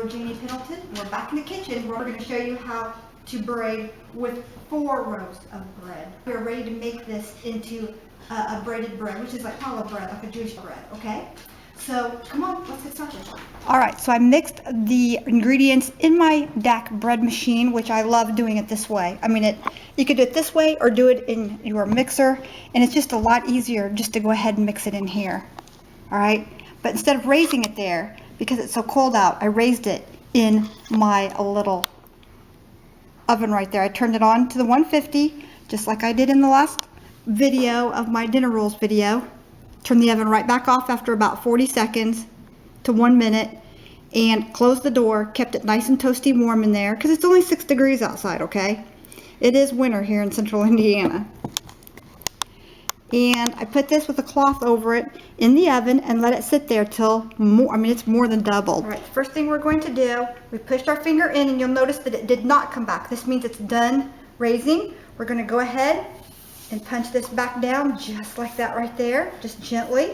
Hello, Janie Pendleton. We're back in the kitchen where we're going to show you how to braid with 4 rows of bread. We're ready to make this into a braided bread, which is like challah bread, like a Jewish bread, okay? So come on, let's get started. All right, so I mixed the ingredients in my DAC bread machine, which I love doing it this way. I mean, you could do it this way or do it in your mixer, and it's just a lot easier just to go ahead and mix it in here. All right, but instead of raising it there, because it's so cold out, I raised it in my little oven right there. I turned it on to the 150, just like I did in the last video of my dinner rolls video. Turned the oven right back off after about 40 seconds to 1 minute, and closed the door, kept it nice and toasty warm in there, because it's only 6 degrees outside, okay? It is winter here in central Indiana. And I put this with a cloth over it in the oven and let it sit there till it's more than doubled. All right, first thing we're going to do, we pushed our finger in and you'll notice that it did not come back. This means it's done raising. We're going to go ahead and punch this back down just like that right there, just gently.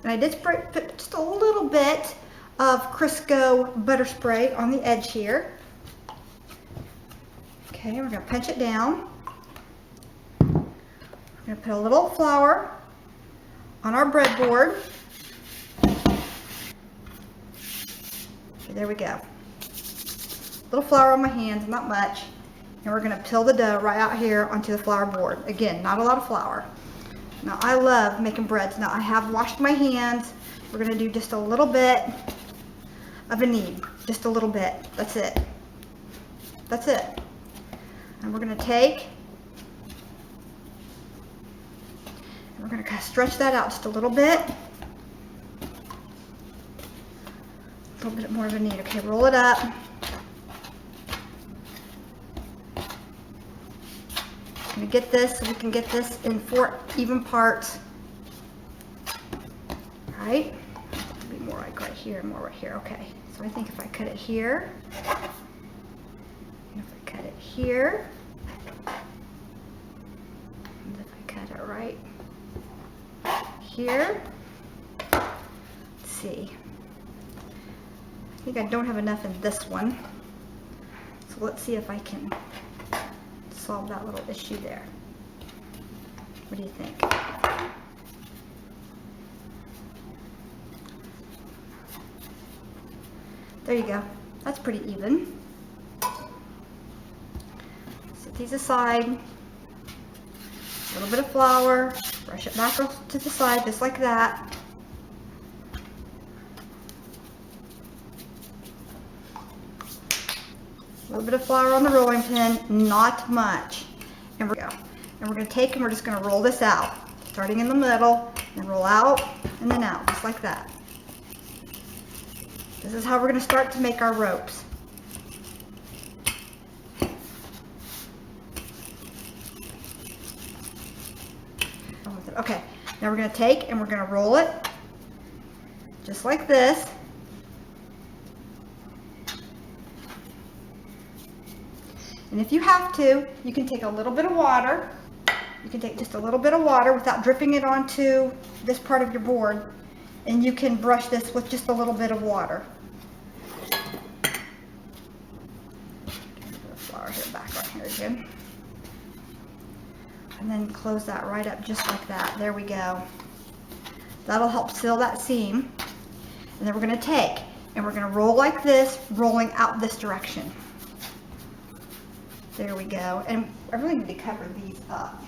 And I did put just a little bit of Crisco butter spray on the edge here. Okay, we're going to punch it down. We're going to put a little flour on our breadboard. Okay, there we go. A little flour on my hands, not much. And we're going to peel the dough right out here onto the flour board. Again, not a lot of flour. Now, I love making breads. Now, I have washed my hands. We're going to do just a little bit of a knead. Just a little bit. That's it. That's it. And we're going to take, we're going to kind of stretch that out just a little bit. A little bit more of a knead. Okay, roll it up. I'm going to get this so we can get this in 4 even parts. All right. It'll be more like right here, more right here. Okay. So I think if I cut it here, and if I cut it here, and if I cut it right here, let's see. I think I don't have enough in this one. So let's see if I can solve that little issue there. What do you think? There you go. That's pretty even. Set these aside. A little bit of flour. Brush it back to the side just like that. A little bit of flour on the rolling pin, not much. And we're going to take and we're just going to roll this out, starting in the middle, and roll out and then out, just like that. This is how we're going to start to make our ropes. Okay, now we're going to take and we're going to roll it just like this. And if you have to, you can take a little bit of water. You can take just a little bit of water without dripping it onto this part of your board. And you can brush this with just a little bit of water. Get the flour here, back on here again. And then close that right up just like that. There we go. That'll help seal that seam. And then we're going to take and we're going to roll like this, rolling out this direction. There we go. And I really need to cover these up.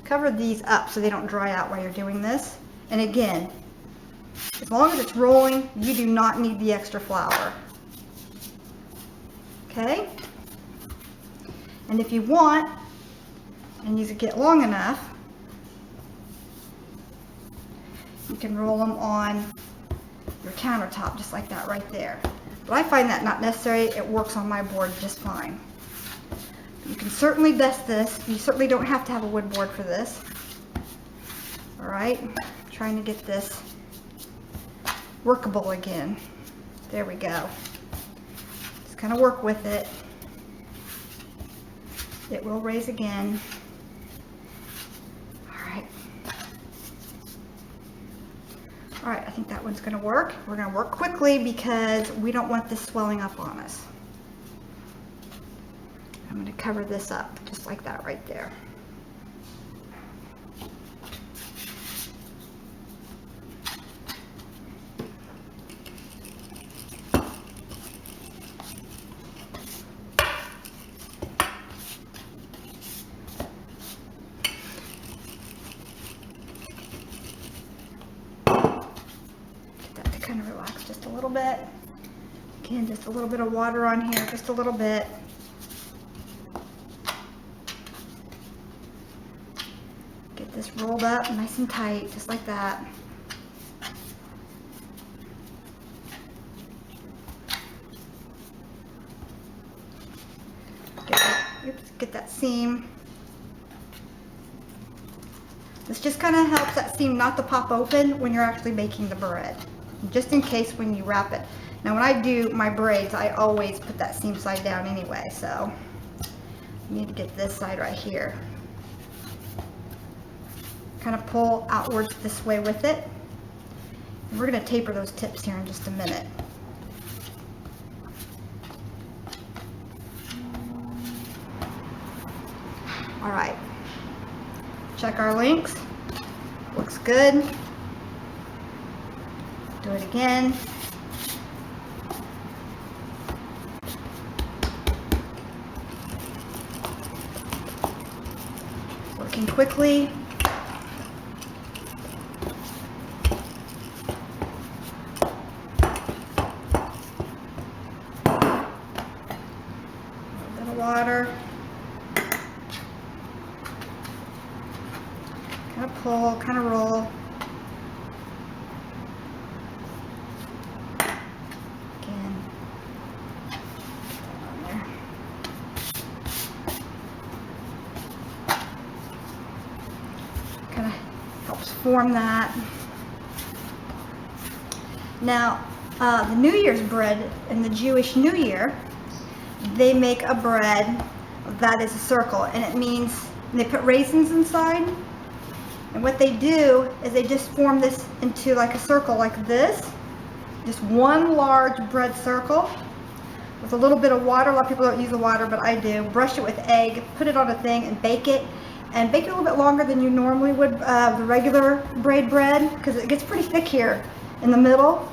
Cover these up so they don't dry out while you're doing this. And again, as long as it's rolling, you do not need the extra flour. Okay? And if you want, and these get long enough, you can roll them on your countertop just like that right there. But I find that not necessary. It works on my board just fine. You can certainly dust this. You certainly don't have to have a wood board for this. All right, trying to get this workable again. There we go. Just kind of work with it. It will raise again. All right. All right, I think that one's gonna work. We're gonna work quickly because we don't want this swelling up on us. I'm gonna cover this up just like that right there. Kind of relax just a little bit. Again, just a little bit of water on here, just a little bit. Get this rolled up nice and tight, just like that. Get that seam. This just kind of helps that seam not to pop open when you're actually making the bread, just in case when you wrap it. Now when I do my braids, I always put that seam side down anyway, so you need to get this side right here. Kind of pull outwards this way with it. And we're going to taper those tips here in just a minute. All right, check our links. Looks good. Do it again. Working quickly. A little bit of water. Kind of pull, kind of roll. Again. On there. Kind of helps form that. Now, the New Year's bread in the Jewish New Year, they make a bread that is a circle, and it means they put raisins inside. And what they do is they just form this into like a circle like this. Just one large bread circle with a little bit of water. A lot of people don't use the water, but I do. Brush it with egg, put it on a thing and bake it. And bake it a little bit longer than you normally would the regular braid bread, because it gets pretty thick here in the middle.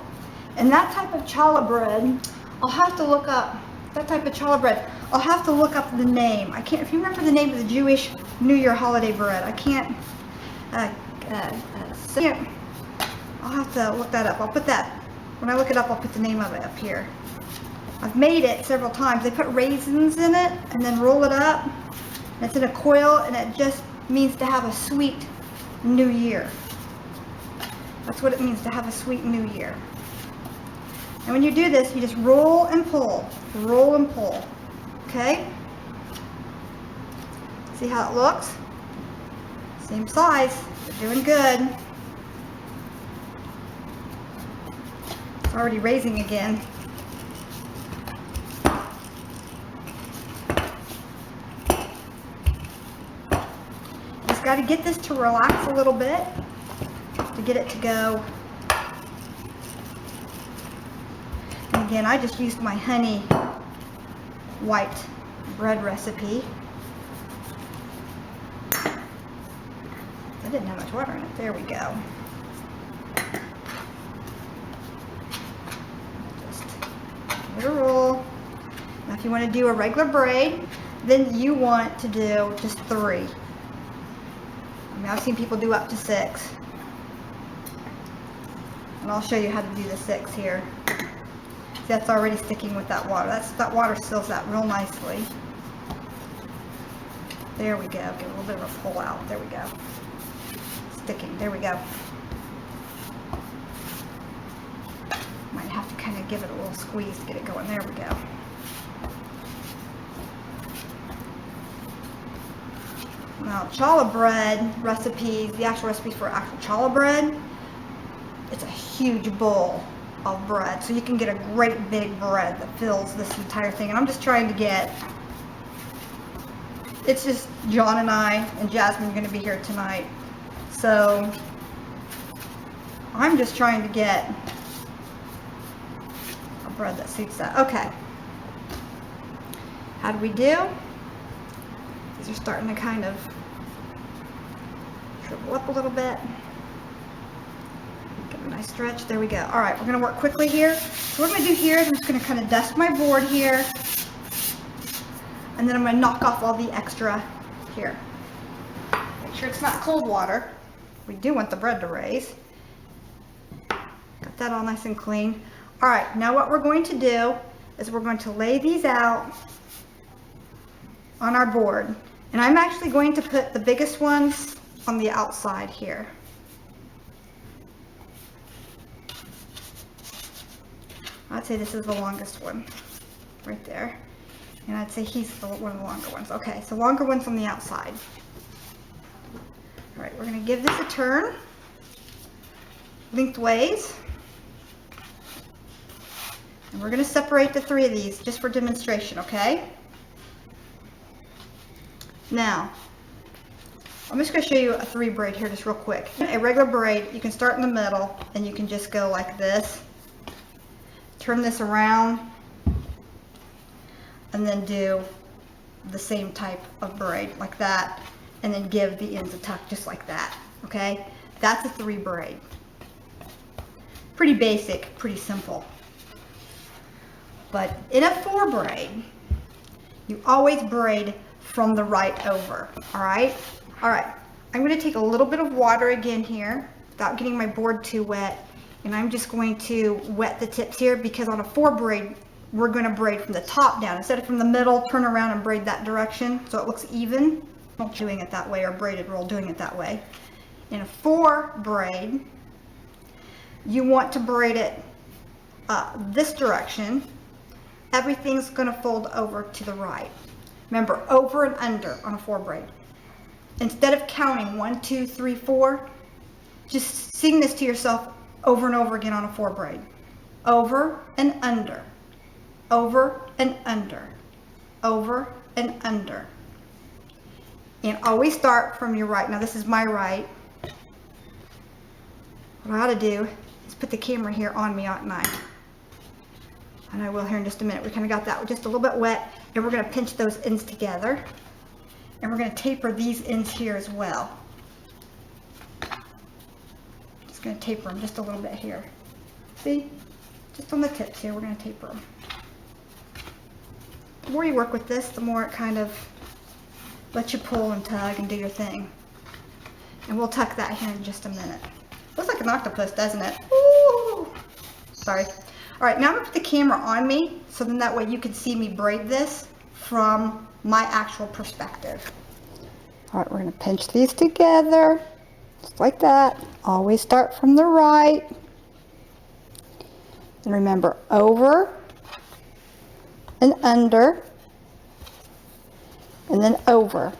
And that type of challah bread, I'll have to look up, I'll have to look up the name. I can't, if you remember the name of the Jewish New Year holiday bread, I can't. I'll have to look that up. I'll put that, when I look it up, I'll put the name of it up here. I've made it several times. They put raisins in it and then roll it up. And it's in a coil, and it just means to have a sweet new year. That's what it means, to have a sweet new year. And when you do this, you just roll and pull, okay? See how it looks? Same size, you're doing good. It's already raising again. Just got to get this to relax a little bit to get it to go. And again, I just used my honey white bread recipe. I didn't have much water in it. There we go. Just give it a roll. Now if you want to do a regular braid, then you want to do just 3. I mean, I've seen people do up to 6. And I'll show you how to do the 6 here. See, that's already sticking with that water. That water seals that real nicely. There we go. Get a little bit of a pull out. There we go. Sticking. There we go. Might have to kind of give it a little squeeze to get it going. There we go. Now, challah bread recipes, the actual recipes for actual challah bread, it's a huge bowl of bread. So you can get a great big bread that fills this entire thing. And I'm just trying to get, it's just John and I and Jasmine are going to be here tonight. So I'm just trying to get a bread that suits that. Okay. How do we do? These are starting to kind of shrivel up a little bit. Give a nice stretch. There we go. All right, we're going to work quickly here. So what I'm going to do here is I'm just going to kind of dust my board here. And then I'm going to knock off all the extra here. Make sure it's not cold water. We do want the bread to raise. Got that all nice and clean. All right, now what we're going to do is we're going to lay these out on our board. And I'm actually going to put the biggest ones on the outside here. I'd say this is the longest one right there. And I'd say he's one of the longer ones. Okay, so longer ones on the outside. All right, we're going to give this a turn lengthways. And we're going to separate the 3 of these just for demonstration, okay? Now, I'm just going to show you a 3 braid here just real quick. A regular braid, you can start in the middle and you can just go like this. Turn this around and then do the same type of braid like that, and then give the ends a tuck just like that, okay? That's a 3 braid. Pretty basic, pretty simple. But in a 4 braid, you always braid from the right over, all right? All right, I'm gonna take a little bit of water again here without getting my board too wet, and I'm just going to wet the tips here because on a 4 braid, we're gonna braid from the top down. Instead of from the middle, turn around and braid that direction so it looks even. Not doing it that way, or braided roll doing it that way. In a 4 braid, you want to braid it this direction. Everything's gonna fold over to the right. Remember, over and under on a 4 braid. Instead of counting 1, 2, 3, 4, just sing this to yourself over and over again on a 4 braid. Over and under, over and under, over and under. And always start from your right. Now this is my right. What I ought to do is put the camera here on me, oughtn't I? And I will here in just a minute. We kind of got that just a little bit wet, and we're going to pinch those ends together. And we're going to taper these ends here as well. Just going to taper them just a little bit here. See? Just on the tips here, we're going to taper them. The more you work with this, the more it kind of lets you pull and tug and do your thing. And we'll tuck that here in just a minute. Looks like an octopus, doesn't it? Ooh. Sorry. All right, now I'm going to put the camera on me, so then that way you can see me braid this from my actual perspective. All right, we're going to pinch these together, just like that. Always start from the right. And remember, over and under, and then over.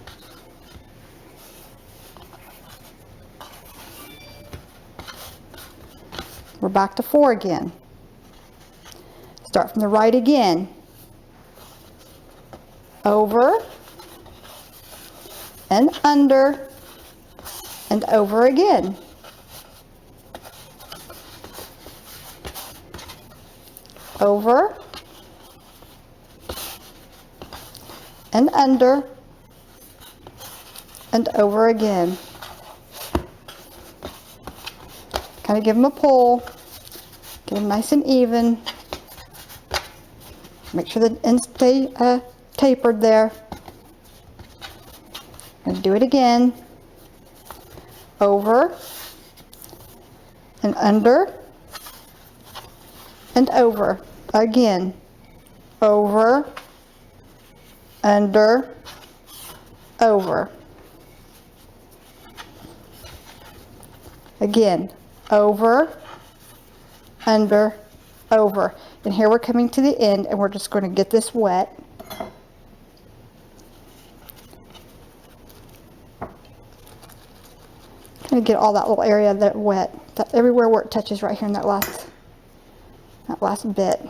We're back to 4 again. Start from the right again. Over and under and over again. Over and under and over again. Kind of give them a pull, get them nice and even. Make sure the ends stay tapered there. And do it again. Over and under and over. Again. Over, under, over. Again. Over, under, over. And here we're coming to the end, and we're just going to get this wet. Trying to get all that little area that wet, that everywhere where it touches right here in that last bit.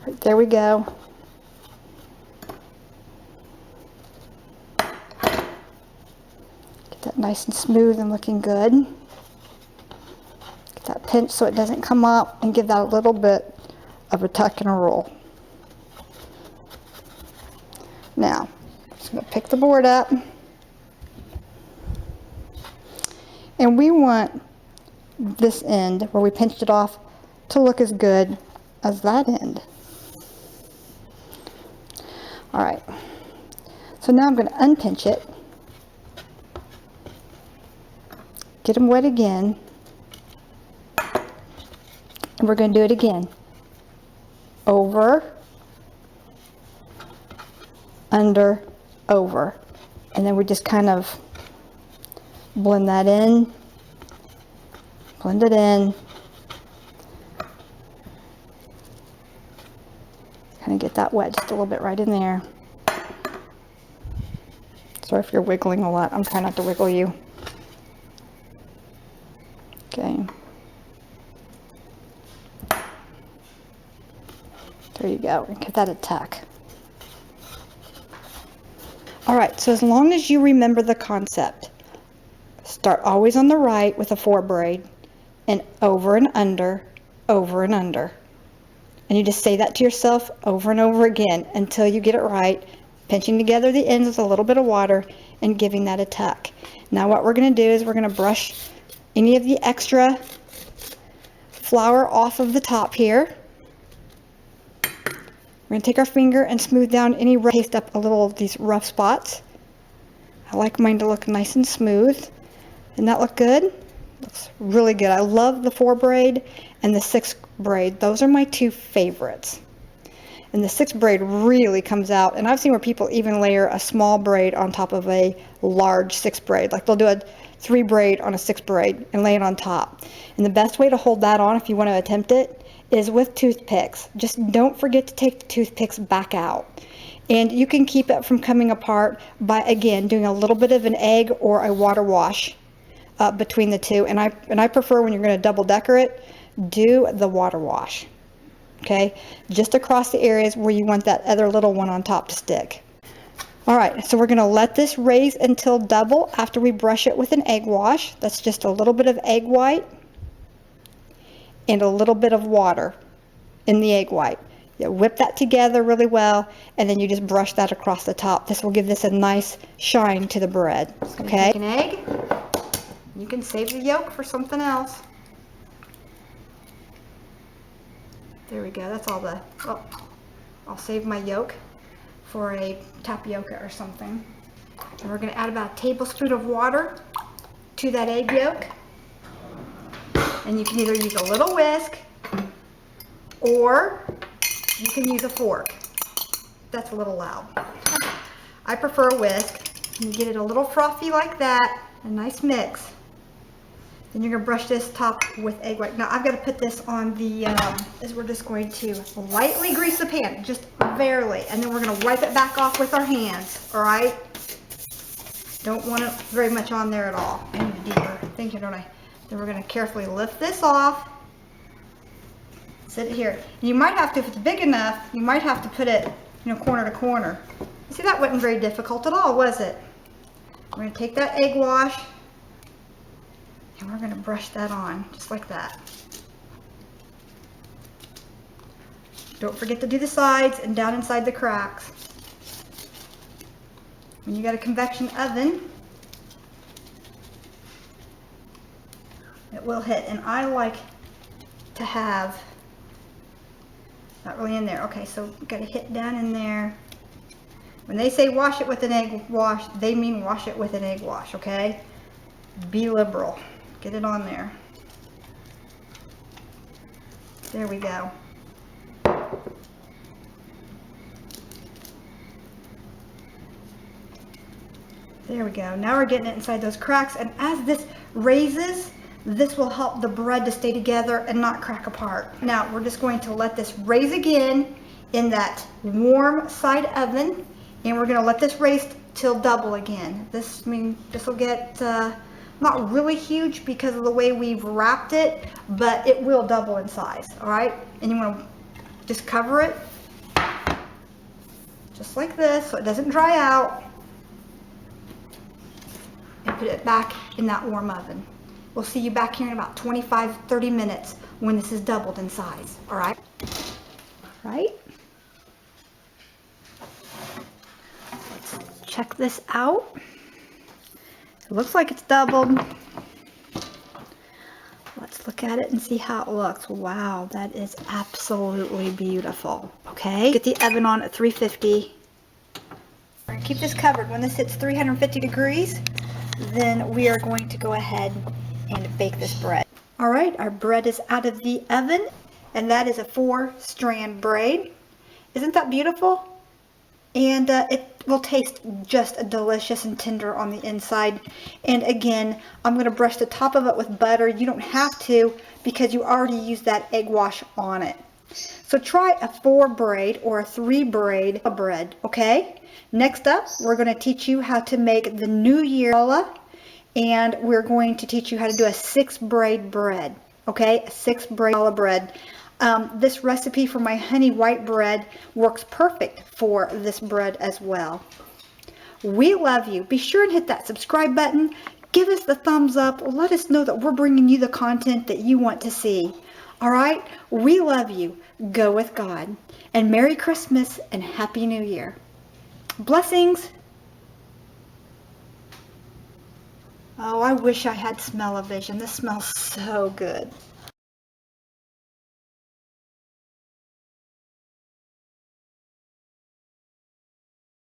Right, there we go. Get that nice nice and smooth and looking good. Get that pinch so it doesn't come up, and give that a little bit of a tuck and a roll. Now, I'm just going to pick the board up. And we want this end where we pinched it off to look as good as that end. All right. So now I'm going to unpinch it. Get them wet again. And we're going to do it again. Over, under, over. And then we just kind of blend that in, blend it in, kind of get that wet just a little bit right in there. Sorry if you're wiggling a lot. I'm trying not to wiggle you. Okay. There you go. Give that a tuck. All right, so as long as you remember the concept, start always on the right with a 4-braid and over and under, over and under. And you just say that to yourself over and over again until you get it right, pinching together the ends with a little bit of water and giving that a tuck. Now what we're going to do is we're going to brush any of the extra flour off of the top here. We're going to take our finger and smooth down any, paste up a little of these rough spots. I like mine to look nice and smooth. Doesn't that look good? Looks really good. I love the 4-braid and the 6-braid. Those are my two favorites. And the 6-braid really comes out, and I've seen where people even layer a small braid on top of a large 6-braid. Like they'll do a 3-braid on a 6-braid and lay it on top. And the best way to hold that on, if you want to attempt it, is with toothpicks. Just don't forget to take the toothpicks back out. And you can keep it from coming apart by, again, doing a little bit of an egg or a water wash between the two. And I prefer, when you're going to double decker it, do the water wash. Okay, just across the areas where you want that other little one on top to stick. All right, so we're going to let this raise until double after we brush it with an egg wash. That's just a little bit of egg white and a little bit of water in the egg white. You whip that together really well, and then you just brush that across the top. This will give this a nice shine to the bread. Okay. Take an egg. You can save the yolk for something else. There we go. That's all the. Oh, I'll save my yolk for a tapioca or something. And we're going to add about a tablespoon of water to that egg yolk. And you can either use a little whisk or you can use a fork. That's a little loud. I prefer a whisk. And you get it a little frothy like that, a nice mix. Then you're going to brush this top with egg white. Now I've got to put this on the, as we're just going to lightly grease the pan, just barely. And then we're going to wipe it back off with our hands, all right? Don't want it very much on there at all. I need a deeper thinking, don't I? Then we're going to carefully lift this off. Sit it here. You might have to, if it's big enough, you might have to put it, corner to corner. See, that wasn't very difficult at all, was it? We're going to take that egg wash and we're going to brush that on, just like that. Don't forget to do the sides and down inside the cracks. When you got a convection oven, it will hit, and I like to have, not really in there. Okay, so got to hit down in there. When they say wash it with an egg wash, they mean wash it with an egg wash, okay? Be liberal. Get it on there. There we go. There we go. Now we're getting it inside those cracks, and as this raises, this will help the bread to stay together and not crack apart. Now we're just going to let this raise again in that warm side oven, and we're going to let this raise till double again. This will get not really huge because of the way we've wrapped it, but it will double in size. All right, and you want to just cover it just like this so it doesn't dry out. and put it back in that warm oven. We'll see you back here in about 25-30 minutes when this is doubled in size. All right? Right? Let's check this out. It looks like it's doubled. Let's look at it and see how it looks. Wow, that is absolutely beautiful. Okay, get the oven on at 350. We're gonna keep this covered. When this hits 350 degrees, then we are going to go ahead and bake this bread. All right, our bread is out of the oven, and that is a 4-strand braid. Isn't that beautiful? And it will taste just delicious and tender on the inside. And again, I'm going to brush the top of it with butter. You don't have to because you already used that egg wash on it. So try a 4-braid or a 3-braid bread, okay? Next up, we're going to teach you how to make the New Year challah, and we're going to teach you how to do a 6-braid bread, okay? A 6-braid challah bread. This recipe for my honey white bread works perfect for this bread as well. We love you. Be sure and hit that subscribe button. Give us the thumbs up. Let us know that we're bringing you the content that you want to see. All right? We love you. Go with God. And Merry Christmas and Happy New Year. Blessings. Oh, I wish I had smell-o-vision. This smells so good.